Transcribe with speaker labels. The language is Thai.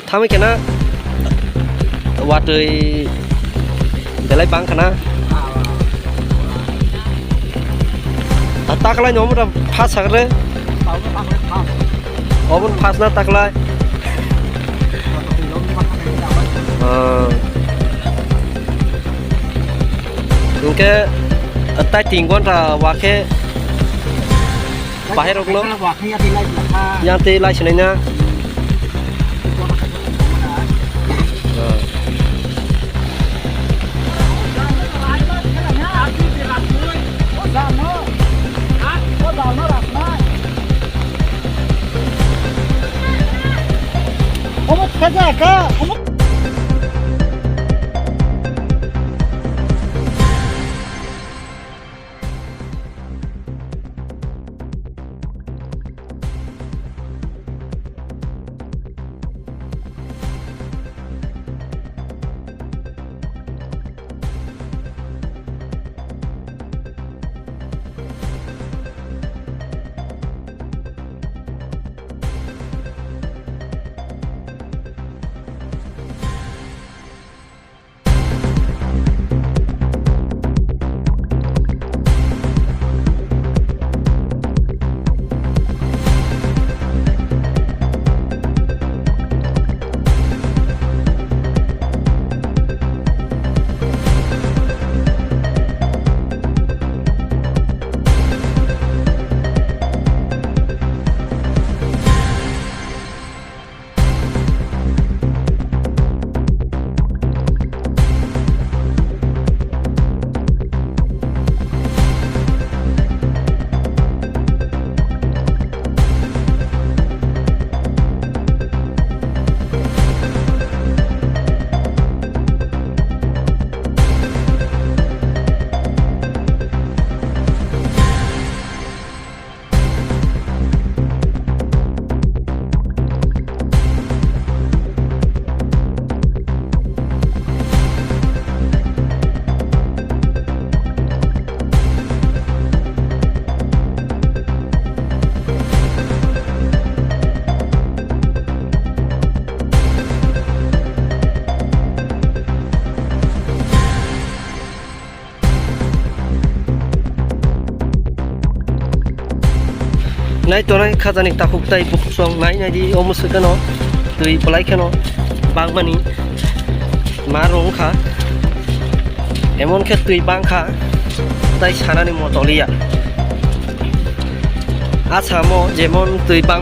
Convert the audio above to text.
Speaker 1: ทำให้กันนะวัดเลยเดี๋ยวไล่บังกันนะตักไล่หนูมันพัดสักเลยอ๋อมันพัดนะตักไล่ดูแค่ใต้ติ่งก้อนเราว่าแค่ไปให้เราเนาะยังตีไล่ชนิดนะในตัวนั้นข้าจะนิกตาคุกใจบุกสวงในดีโอมุสกันเนาะตุยปลายแค่เนาะบางมันนี้มาลงค่ะเอมอนแค่ตุยบางค่ะไต่ชานานิโมตอลีอะอาชาโมเจมอนตุยบาง